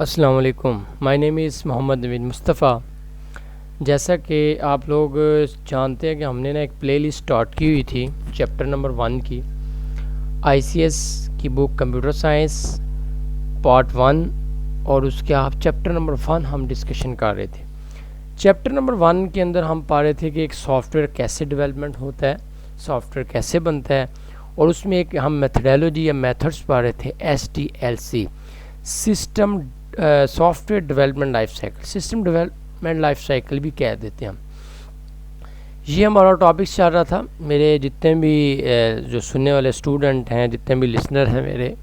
अस्सलाम वालेकुम। My name is Mohammad Naveed Mustafa. जैसा कि आप लोग जानते हैं कि हमने ना एक प्लेलिस्ट स्टार्ट की हुई थी चैप्टर नंबर 1 की, आईसीएस की बुक कंप्यूटर साइंस पार्ट 1, और उसके आप चैप्टर नंबर 1 हम डिस्कशन कर रहे थे। चैप्टर नंबर 1 के अंदर हम पा रहे थे कि एक सॉफ्टवेयर कैसे डेवलपमेंट होता है, सॉफ्टवेयर कैसे बनता है, और उसमें एक हम मेथडोलॉजी या मेथड्स पा रहे थे, SDLC, system software development life cycle, system development life cycle भी कह देते हैं हम। ये हमारा टॉपिक चल रहा था। मेरे जितने भी जो सुनने वाले स्टूडेंट हैं, जितने भी लिसनर हैं मेरे,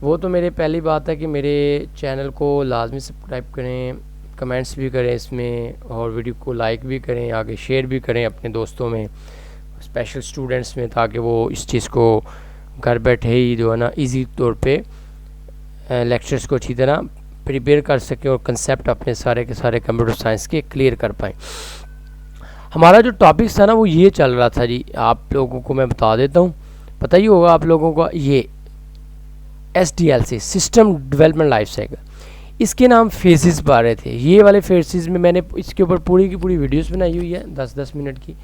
वो तो मेरे पहली बात है कि मेरे चैनल को लाजमी सब्सक्राइब करें, कमेंट्स भी करें इसमें, और वीडियो को लाइक भी करें, आगे शेयर भी करें अपने दोस्तों में, स्पेशल स्टूडेंट्स में, ताकि वो इस चीज़ को घर बैठे ही जो है ना ईजी तौर पे लेक्चर्स को अच्छी तरह प्रिपेयर कर सकें और कंसेप्ट अपने सारे के सारे कंप्यूटर साइंस के क्लियर कर पाएँ। हमारा जो टॉपिक था ना वो ये चल रहा था जी, आप लोगों को मैं बता देता हूँ, पता ही होगा आप लोगों को, ये SDLC, system development life cycle, इसके नाम फेसेस पा रहे थे। ये वाले फेसेस में मैंने इसके ऊपर पूरी की पूरी वीडियोस बनाई हुई है 10-10 मिनट की।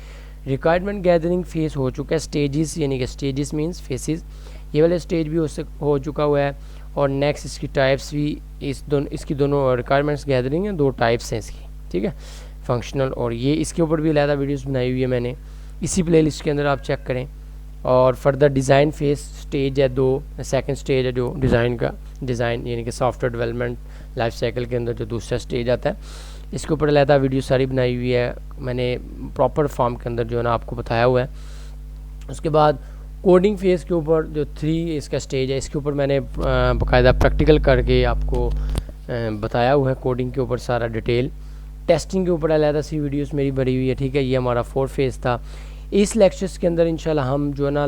रिक्वायरमेंट गैदरिंग फेस हो चुका है, स्टेजेस, यानी कि स्टेजेस मीन्स फेसेस, ये वाले स्टेज भी हो चुका हुआ है। और नेक्स्ट इसकी टाइप्स भी, इसकी दोनों रिक्वायरमेंट्स गैदरिंग है, 2 टाइप्स हैं इसकी, ठीक है, फंक्शनल, और ये इसके ऊपर भी अलग वीडियोस बनाई हुई है मैंने, इसी प्लेलिस्ट के अंदर आप चेक करें। और फर्दर डिज़ाइन फेस स्टेज है 2, सेकंड स्टेज है जो डिज़ाइन का, डिज़ाइन यानी कि सॉफ्टवेयर डेवलपमेंट लाइफ साइकिल के अंदर जो दूसरा स्टेज आता है, इसके ऊपर अलग वीडियो सारी बनाई हुई है मैंने, प्रॉपर फॉर्म के अंदर जो है ना आपको बताया हुआ है। उसके बाद कोडिंग फेज़ के ऊपर जो 3 इसका स्टेज है, इसके ऊपर मैंने बाकायदा प्रैक्टिकल करके आपको बताया हुआ है, कोडिंग के ऊपर सारा डिटेल। टेस्टिंग के ऊपर अलग सी वीडियोस मेरी भरी हुई है, ठीक है। ये हमारा 4 फेज़ था। इस लेक्चर्स के अंदर इंशाल्लाह हम जो है ना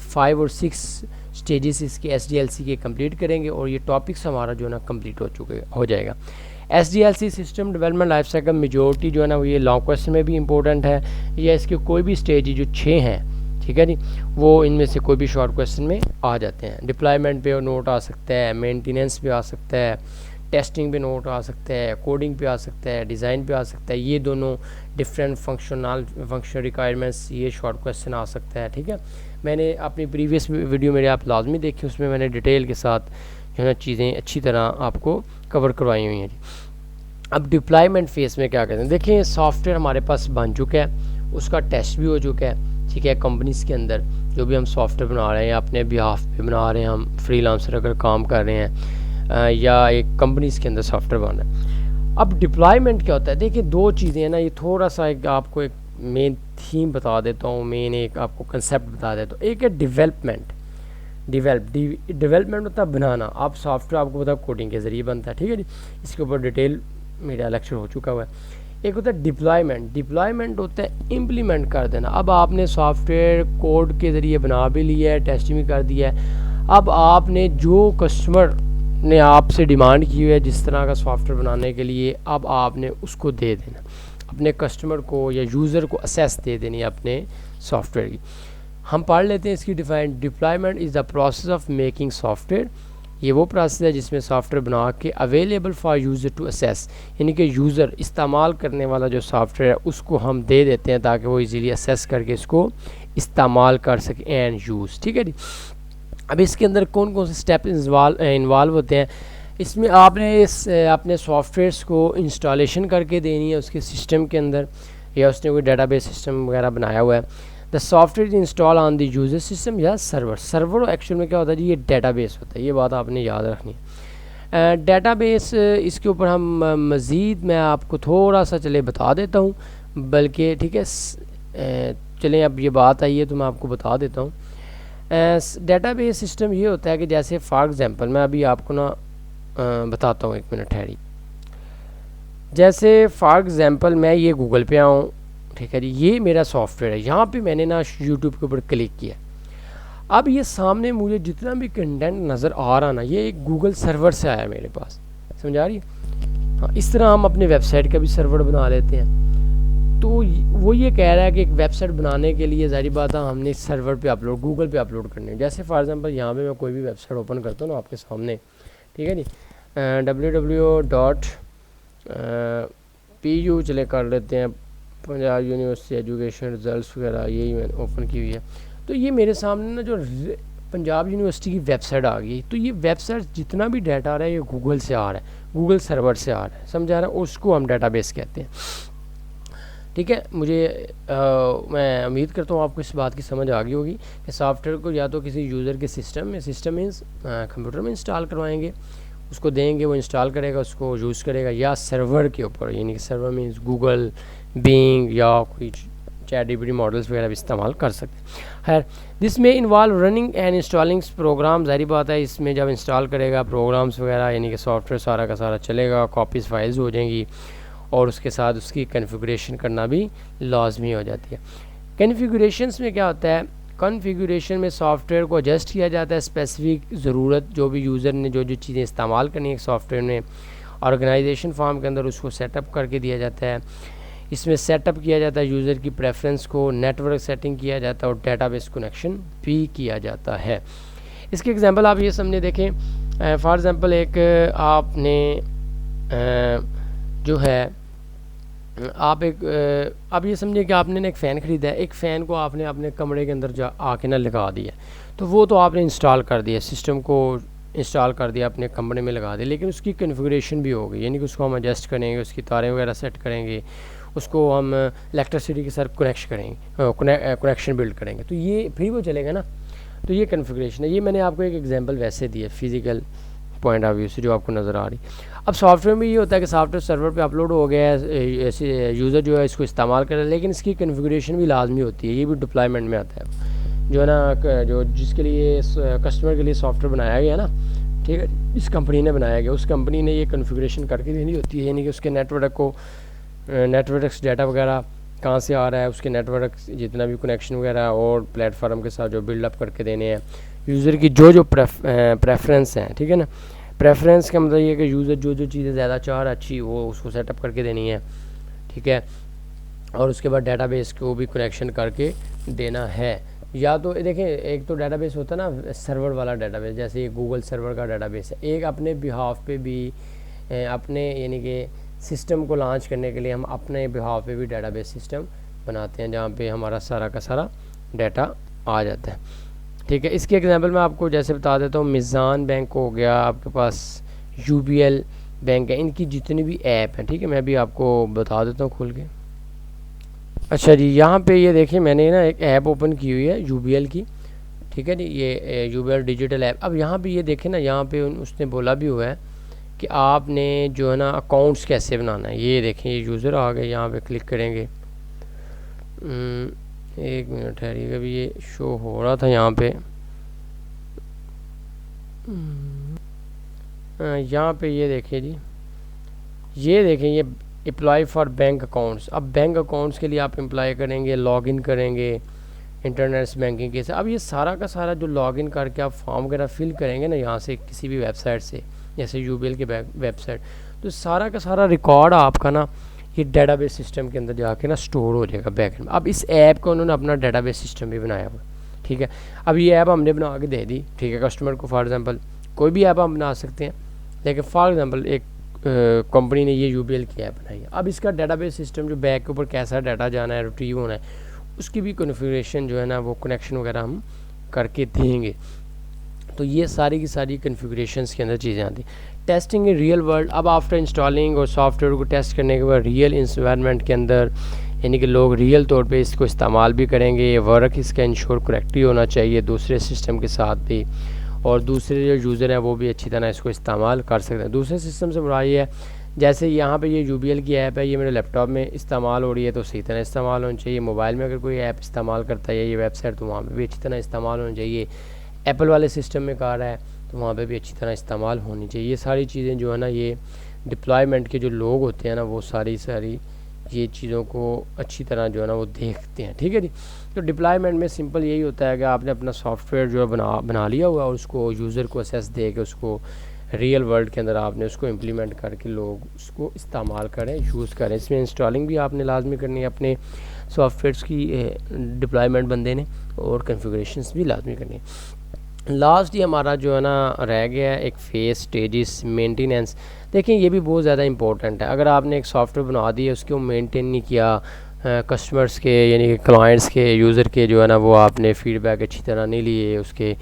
5 और 6 स्टेजेस इसके SDLC के कंप्लीट करेंगे, और ये टॉपिक्स हमारा जो है ना कंप्लीट हो जाएगा। SDLC system development life cycle majority जो है ना वो ये लॉन्ग क्वेश्चन में भी इंपॉर्टेंट है, या इसके कोई भी स्टेज जो 6 हैं, ठीक है जी, वो इनमें से कोई भी शॉर्ट क्वेश्चन में आ जाते हैं। डिप्लॉयमेंट पे नोट आ सकता है, मेंटेनेंस पे आ सकता है, टेस्टिंग पे नोट आ सकता है, कोडिंग पे आ सकता है, डिज़ाइन पे आ सकता है, ये दोनों डिफरेंट फंक्शनल रिक्वायरमेंट्स, ये शॉर्ट क्वेश्चन आ सकता है, ठीक है। मैंने अपनी प्रीवियस वीडियो मेरे आप लाजमी देखिए, उसमें मैंने डिटेल के साथ जो है ना चीज़ें अच्छी तरह आपको कवर करवाई हुई हैं जी। अब डिप्लॉयमेंट फेज़ में क्या कहते हैं, देखिए सॉफ्टवेयर हमारे पास बन चुका है, उसका टेस्ट भी हो चुका है, ठीक है। कंपनीज़ के अंदर जो भी हम सॉफ्टवेयर बना रहे हैं, अपने बिहाफ पे बना रहे हैं, हम फ्रीलांसर अगर काम कर रहे हैं, या एक कंपनीज़ के अंदर सॉफ्टवेयर बना रहे हैं। अब डिप्लॉयमेंट क्या होता है, देखिए 2 चीज़ें हैं ना, ये थोड़ा सा आपको एक मेन थीम बता देता हूँ, मेन एक आपको कंसेप्ट बता देता हूँ। एक है डेवलपमेंट, डेवलपमेंट होता है बनाना। आप सॉफ्टवेयर आपको पता है कोडिंग के ज़रिए बनता है, ठीक है जी, इसके ऊपर डिटेल मेरा लेक्चर हो चुका हुआ है। एक होता है डिप्लॉयमेंट, डिप्लॉयमेंट होता है इम्प्लीमेंट कर देना। अब आपने सॉफ्टवेयर कोड के ज़रिए बना भी लिया है, टेस्टिंग भी कर दिया है, अब आपने जो कस्टमर ने आपसे डिमांड की हुई है जिस तरह का सॉफ्टवेयर बनाने के लिए, अब आपने उसको दे देना, अपने कस्टमर को या यूज़र को असेस दे देनी है अपने सॉफ्टवेयर की। हम पढ़ लेते हैं इसकी define. Deployment is the process of making software, ये वो प्रोसेस है जिसमें सॉफ्टवेयर बना के available for user to access, यानी कि यूज़र इस्तेमाल करने वाला जो सॉफ्टवेयर है उसको हम दे देते हैं ताकि वो इजीली असेस करके इसको इस्तेमाल कर सके एंड यूज़, ठीक है जी। अब इसके अंदर कौन कौन से स्टेप इन्वॉल्व होते हैं, इसमें आपने अपने सॉफ्टवेयर्स को इंस्टॉलेशन करके देनी है उसके सिस्टम के अंदर, या उसने कोई डेटाबेस सिस्टम वगैरह बनाया हुआ है। The software install on the user system या सर्वर एक्चुअल में क्या होता है जी, ये डेटाबेस होता है, ये बात आपने याद रखनी है। डेटाबेस इसके ऊपर हम मज़ीद मैं आपको थोड़ा सा चले बता देता हूँ, बल्कि ठीक है चलें अब ये बात आई है तो मैं आपको बता देता हूँ। डेटाबेस सिस्टम ये होता है कि जैसे फॉर एग्जांपल मैं अभी आपको ना बताता हूँ, 1 मिनट ठहरी। जैसे फॉर एग्जांपल मैं ये गूगल पे आऊँ, ठीक है जी, ये मेरा सॉफ्टवेयर है, यहाँ पे मैंने ना यूट्यूब के ऊपर क्लिक किया। अब ये सामने मुझे जितना भी कंटेंट नज़र आ रहा ना, ये एक गूगल सर्वर से आया मेरे पास, समझ आ रही है। हाँ, इस तरह हम अपने वेबसाइट का भी सर्वर बना लेते हैं। तो वो ये कह रहा है कि एक वेबसाइट बनाने के लिए ज़ाहिर बात है हमने इस सर्वर पे अपलोड, गूगल पे अपलोड करनी है। जैसे फॉर एग्जांपल यहाँ पे मैं कोई भी वेबसाइट ओपन करता हूँ ना आपके सामने, ठीक है जी, www.pu चले कर लेते हैं, पंजाब यूनिवर्सिटी एजुकेशन रिजल्ट्स वगैरह, यही मैंने ओपन की हुई है। तो ये मेरे सामने ना जो पंजाब यूनिवर्सिटी की वेबसाइट आ गई। तो ये वेबसाइट जितना भी डाटा आ रहा है ये गूगल से आ रहा है, गूगल सर्वर से आ रहा है, समझा रहा है, उसको हम डाटाबेस कहते हैं। ठीक है, मैं उम्मीद करता हूँ आपको इस बात की समझ आ गई होगी कि सॉफ्टवेयर को या तो किसी यूज़र के सिस्टम मीन्स कंप्यूटर में इंस्टॉल करवाएंगे, उसको देंगे, वो इंस्टॉल करेगा, उसको यूज़ करेगा, या सर्वर के ऊपर, यानी कि सर्वर मीन्स गूगल, बिंग या कोई ChatGPT मॉडल्स वगैरह भी इस्तेमाल कर सकते हैं। खैर, दिस में involve running and installing program, ज़ाहिर बात है इसमें जब इंस्टॉल करेगा प्रोग्राम्स वगैरह, यानी कि सॉफ्टवेयर सारा का सारा चलेगा, कॉपीज़ फाइल्स हो जाएंगी, और उसके साथ उसकी कॉन्फ़िगरेशन करना भी लाजमी हो जाती है। कॉन्फ़िगरेशंस में क्या होता है, कॉन्फ़िगरेशन में सॉफ्टवेयर को एडजस्ट किया जाता है स्पेसिफिक ज़रूरत, जो भी यूज़र ने जो चीज़ें इस्तेमाल करनी है सॉफ्टवेयर में, ऑर्गेनाइजेशन फॉर्म के अंदर उसको सेटअप करके दिया जाता है। इसमें सेटअप किया जाता है यूज़र की प्रेफरेंस को, नेटवर्क सेटिंग किया जाता है, और डेटाबेस कनेक्शन भी किया जाता है। इसके एग्जांपल आप ये समझे देखें, फॉर एग्ज़ाम्पल एक आपने जो है आप ये समझिए कि आपने ना एक फ़ैन ख़रीदा है, एक फ़ैन को आपने अपने कमरे के अंदर जा आके ना लगा दिया, तो वो तो आपने इंस्टॉल कर दिया, सिस्टम को इंस्टॉल कर दिया, अपने कमरे में लगा दिया, लेकिन उसकी कॉन्फ़िगरेशन भी होगी, यानी कि उसको हम एडजस्ट करेंगे, उसकी तारें वगैरह सेट करेंगे, उसको हम इलेक्ट्रिसिटी के साथ कनेक्शन बिल्ड करेंगे, तो ये फिर वो चलेगा ना। तो ये कॉन्फ़िगरेशन है। ये मैंने आपको एक एग्जांपल वैसे दी है फिज़िकल पॉइंट ऑफ व्यू से जो आपको नज़र आ रही। अब सॉफ्टवेयर में ये होता है कि सॉफ्टवेयर सर्वर पे अपलोड हो गया है, ऐसे यूज़र जो है इसको इस्तेमाल कर रहा है, लेकिन इसकी कॉन्फ़िगरेशन भी लाजमी होती है, ये भी डिप्लॉयमेंट में आता है, जो है ना, जो जिसके लिए कस्टमर के लिए सॉफ्टवेयर बनाया गया ना, ठीक है, इस कंपनी ने बनाया गया, उस कंपनी ने ये कॉन्फ़िगरेशन करके देनी होती है, यानी कि उसके नेटवर्क डाटा वगैरह कहाँ से आ रहा है, उसके नेटवर्क जितना भी कनेक्शन वगैरह और प्लेटफार्म के साथ जो बिल्डअप करके देने हैं, यूज़र की जो प्रेफरेंस हैं, ठीक है ना, प्रेफरेंस का मतलब ये कि यूज़र जो चीज़ें ज़्यादा चाह रहा अच्छी, वो उसको सेटअप करके देनी है, ठीक है, और उसके बाद डेटाबेस को भी कनेक्शन करके देना है। या तो देखें, एक तो डेटाबेस होता है ना सर्वर वाला डेटाबेस, जैसे ये गूगल सर्वर का डेटाबेस है, एक अपने बिहाफ पे भी अपने यानी कि सिस्टम को लॉन्च करने के लिए हम अपने बिहाफ पे भी डेटाबेस सिस्टम बनाते हैं, जहाँ पे हमारा सारा का सारा डाटा आ जाता है, ठीक है। इसके एग्जांपल मैं आपको जैसे बता देता हूँ, मिज़ान बैंक हो गया, आपके पास UBL बैंक है, इनकी जितनी भी ऐप हैं, ठीक है, मैं भी आपको बता देता हूँ खोल के। अच्छा जी, यहाँ पे ये देखिए मैंने ना एक ऐप ओपन की हुई है UBL की, ठीक है जी, ये UBL डिजिटल ऐप। अब यहाँ पे ये देखें ना, यहाँ पे उसने बोला भी हुआ है कि आपने जो है ना अकाउंट्स कैसे बनाना है। ये देखें, ये यूज़र आ गए, यहाँ पे क्लिक करेंगे, एक मिनट ठहरिएगा, अभी ये शो हो रहा था यहाँ पे, यहाँ पे ये देखिए जी, ये देखें, ये अप्लाई फॉर बैंक अकाउंट्स। अब बैंक अकाउंट्स के लिए आप अप्लाई करेंगे, लॉगिन करेंगे इंटरनेट बैंकिंग के साथ। अब ये सारा का सारा जो लॉगिन करके आप फॉर्म वगैरह फिल करेंगे ना यहाँ से किसी भी वेबसाइट से, जैसे UBL के वेबसाइट, तो सारा का सारा रिकॉर्ड आपका ना ये डेटाबेस सिस्टम के अंदर जाके ना स्टोर हो जाएगा बैकएंड में। अब इस ऐप को उन्होंने अपना डेटाबेस सिस्टम भी बनाया हुआ, ठीक है। अब ये ऐप हमने बना के दे दी, ठीक है, कस्टमर को। फॉर एग्जांपल कोई भी ऐप हम बना सकते हैं, लेकिन फॉर एग्जांपल एक कंपनी ने ये UBL की ऐप बनाई है। अब इसका डेटाबेस सिस्टम जो बैक के ऊपर कैसा डाटा जाना है, रिट्रीव होना है, उसकी भी कॉन्फ़िगरेशन जो है ना, वो कनेक्शन वगैरह हम करके देंगे। तो ये सारी की सारी कॉन्फ़िगरेशंस के अंदर चीज़ें आती हैं। टेस्टिंग इन रियल वर्ल्ड, अब आफ्टर इंस्टॉलिंग और सॉफ्टवेयर को टेस्ट करने के बाद रियल इन्वायरमेंट के अंदर, यानी कि लोग रियल तौर पे इसको इस्तेमाल भी करेंगे। ये वर्क इसका इंश्योर करेक्टली होना चाहिए दूसरे सिस्टम के साथ भी, और दूसरे जो यूज़र हैं वो भी अच्छी तरह इसको इस्तेमाल कर सकते हैं। दूसरे सिस्टम से बुरा ये है, जैसे यहाँ पे ये UBL की ऐप है, ये मेरे लैपटॉप में इस्तेमाल हो रही है, तो सही तरह इस्तेमाल होनी चाहिए। मोबाइल में अगर कोई ऐप इस्तेमाल करता है ये वेबसाइट, तो वहाँ पर भी अच्छी तरह इस्तेमाल होनी चाहिए। एप्पल वाले सिस्टम में कर रहा है तो वहाँ पे भी अच्छी तरह इस्तेमाल होनी चाहिए। ये सारी चीज़ें जो है ना, ये डिप्लॉयमेंट के जो लोग होते हैं ना, वो सारी ये चीज़ों को अच्छी तरह जो है ना वो देखते हैं, ठीक है जी। तो डिप्लॉयमेंट में सिंपल यही होता है कि आपने अपना सॉफ्टवेयर जो है बना लिया हुआ, और उसको यूज़र को असेस दे के उसको रियल वर्ल्ड के अंदर आपने उसको इम्प्लीमेंट करके लोग उसको इस्तेमाल करें, यूज़ करें। इसमें इंस्टॉलिंग भी आपने लाजमी करनी है अपने सॉफ्टवेयर्स की, डिप्लॉयमेंट बंदे ने, और कॉन्फ़िगरेशंस भी लाजमी करनी है। लास्ट ही हमारा जो है ना रह गया है एक फेस स्टेजिस मेंटेनेंस। देखें ये भी बहुत ज़्यादा इंपॉर्टेंट है। अगर आपने एक सॉफ्टवेयर बना दिया उसको मेंटेन नहीं किया, कस्टमर्स के यानी कि क्लाइंट्स के यूज़र के जो है ना वो आपने फीडबैक अच्छी तरह नहीं लिए, उसके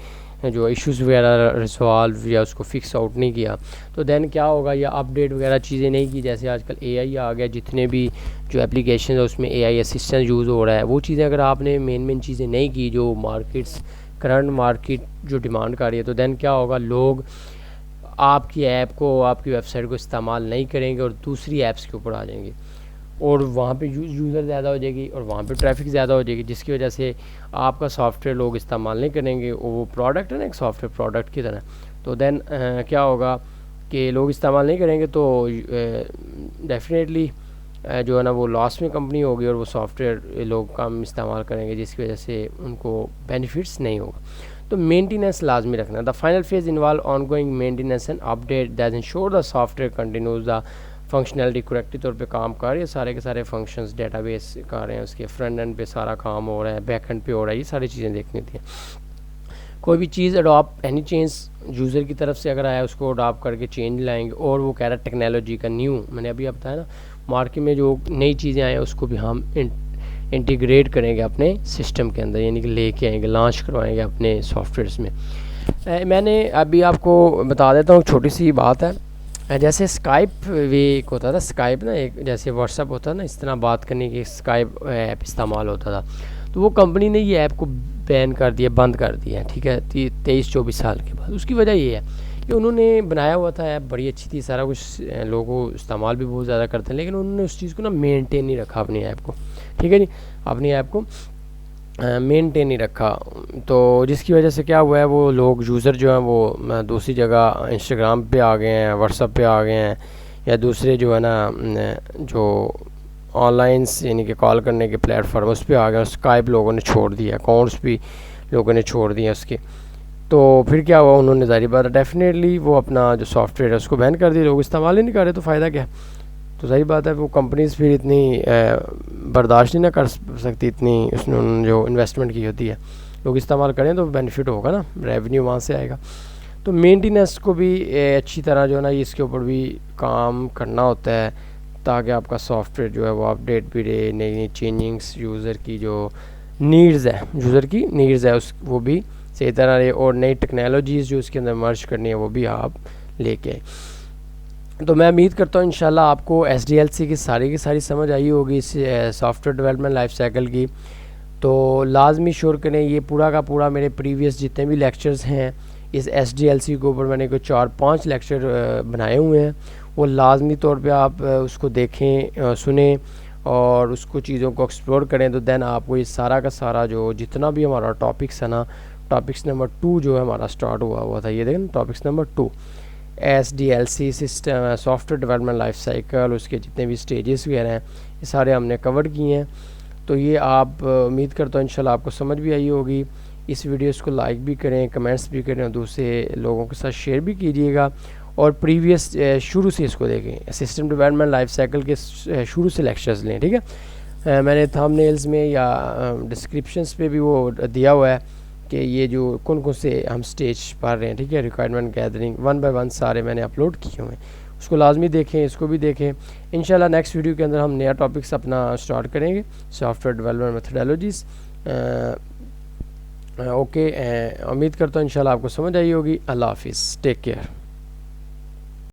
जो इश्यूज़ वगैरह रिजॉल्व या उसको फिक्स आउट नहीं किया, तो देन क्या होगा, या अपडेट वगैरह चीज़ें नहीं की। जैसे आजकल एआई आ गया, जितने भी जो एप्लीकेशन है उसमें एआई असिस्टेंट यूज़ हो रहा है, वो चीज़ें अगर आपने मेन चीज़ें नहीं की जो करंट मार्केट जो डिमांड कर रही है, तो देन क्या होगा, लोग आपकी ऐप को, आपकी वेबसाइट को इस्तेमाल नहीं करेंगे और दूसरी ऐप्स के ऊपर आ जाएंगे, और वहाँ पे यूज़र ज़्यादा हो जाएगी और वहाँ पे ट्रैफिक ज़्यादा हो जाएगी, जिसकी वजह से आपका सॉफ्टवेयर लोग इस्तेमाल नहीं करेंगे। वो प्रोडक्ट है ना एक सॉफ्टवेयर प्रोडक्ट की तरह, तो देन क्या होगा कि लोग इस्तेमाल नहीं करेंगे, तो डेफिनेटली जो है ना वो लॉस में कंपनी होगी और वो सॉफ्टवेयर लोग कम इस्तेमाल करेंगे, जिसकी वजह से उनको बेनिफिट्स नहीं होगा। तो मेंटेनेंस लाजमी रखना। The final phase involve on going maintenance and update that ensure the software continues the functionality correctly तौर पे काम कर रही है, सारे के सारे फंक्शंस डेटाबेस कर रहे हैं, उसके फ्रंट एंड पे सारा काम हो रहा है, बैक एंड पे हो रहा है, ये सारी चीज़ें देखनी थी। कोई भी चीज़ अडॉप्ट एनी चेंज यूज़र की तरफ से अगर आया उसको अडॉप्ट करके चेंज लाएंगे, और वो कह रहा है टेक्नोलॉजी का न्यू, मैंने अभी बताया ना मार्केट में जो नई चीज़ें आए हैं उसको भी हम इंटीग्रेट करेंगे अपने सिस्टम के अंदर, यानी कि लेके आएंगे, लॉन्च करवाएंगे अपने सॉफ्टवेयर्स में। मैंने अभी आपको बता देता हूँ, छोटी सी बात है। जैसे स्काइप वे एक होता था, स्काइप ना एक जैसे व्हाट्सअप होता था ना, इस तरह बात करने की स्काइप ऐप इस्तेमाल होता था, तो वो कंपनी ने ये ऐप को बैन कर दिया, बंद कर दिया, ठीक है, 23-24 साल के बाद। उसकी वजह ये है कि उन्होंने बनाया हुआ था ऐप, बड़ी अच्छी थी, सारा कुछ लोगों इस्तेमाल भी बहुत ज़्यादा करते हैं, लेकिन उन्होंने उस चीज़ को ना मेनटेन नहीं रखा अपनी ऐप को, ठीक है जी, अपनी ऐप को मेनटेन नहीं रखा, तो जिसकी वजह से क्या हुआ है, वो लोग यूज़र जो हैं वो दूसरी जगह इंस्टाग्राम पे आ गए हैं, व्हाट्सअप पे आ गए हैं, या दूसरे जो है ना जो ऑनलाइंस यानी कि कॉल करने के प्लेटफॉर्म उस पर आ गए, स्काइप लोगों ने छोड़ दिया, अकाउंट्स भी लोगों ने छोड़ दिए उसके। तो फिर क्या हुआ, उन्होंने ज़ाहिर बात है डेफिनेटली वो अपना जो सॉफ्टवेयर है उसको बैन कर दिया, लोग इस्तेमाल ही नहीं कर रहे, तो फ़ायदा क्या। तो सही बात है, वो कंपनीज फिर इतनी बर्दाश्त नहीं ना कर सकती, इतनी उसने जो इन्वेस्टमेंट की होती है, लोग इस्तेमाल करें तो बेनिफिट होगा ना, रेवेन्यू वहाँ से आएगा। तो मेंटेनेंस को भी अच्छी तरह जो है ना इसके ऊपर भी काम करना होता है, ताकि आपका सॉफ्टवेयर जो है वो अपडेट भी रहे, नई नई चेंजिंग्स यूज़र की जो यूज़र की नीड्स है उस वो भी सही तरह रहे, और नई टेक्नोलॉजीज़ जो उसके अंदर मर्ज करनी है वो भी आप लेके आए। तो मैं उम्मीद करता हूँ इंशाल्लाह आपको SDLC की सारी समझ आई होगी इस सॉफ्टवेयर डेवलपमेंट लाइफ साइकिल की। तो लाजमी श्योर करें, ये पूरा का पूरा मेरे प्रीवियस जितने भी लेक्चर्स हैं इस SDLC के ऊपर मैंने कोई 4-5 लेक्चर बनाए हुए हैं, वो लाजमी तौर पे आप उसको देखें, सुने और उसको चीज़ों को एक्सप्लोर करें, तो देन आपको ये सारा का सारा जो जितना भी हमारा टॉपिक्स है ना, टॉपिक्स नंबर 2 जो है हमारा स्टार्ट हुआ था, ये देखें topics number 2 SDLC system software development life cycle, उसके जितने भी स्टेजेस वगैरह हैं ये सारे हमने कवर किए हैं। तो ये आप उम्मीद करता हूँ इंशाल्लाह आपको समझ भी आई होगी। इस वीडियोस को लाइक भी करें, कमेंट्स भी करें और दूसरे लोगों के साथ शेयर भी कीजिएगा, और प्रीवियस शुरू से इसको देखें, सिस्टम डेवलपमेंट लाइफ साइकिल के शुरू से लेक्चर्स लें, ठीक है। मैंने थंबनेल्स में या डिस्क्रिप्शंस पे भी वो दिया हुआ है कि ये जो कौन कौन से हम स्टेज पढ़ रहे हैं, ठीक है, रिक्वायरमेंट गैदरिंग 1 बाय 1 सारे मैंने अपलोड किए हुए हैं, उसको लाजमी देखें, इसको भी देखें। इंशाल्लाह नेक्स्ट वीडियो के अंदर हम नया टॉपिक्स अपना स्टार्ट करेंगे, सॉफ्टवेयर डेवलपमेंट मेथोडोलॉजीज़। ओके, उम्मीद करता हूँ इंशाल्लाह आपको समझ आई होगी। अल्लाह हाफिज़, टेक केयर।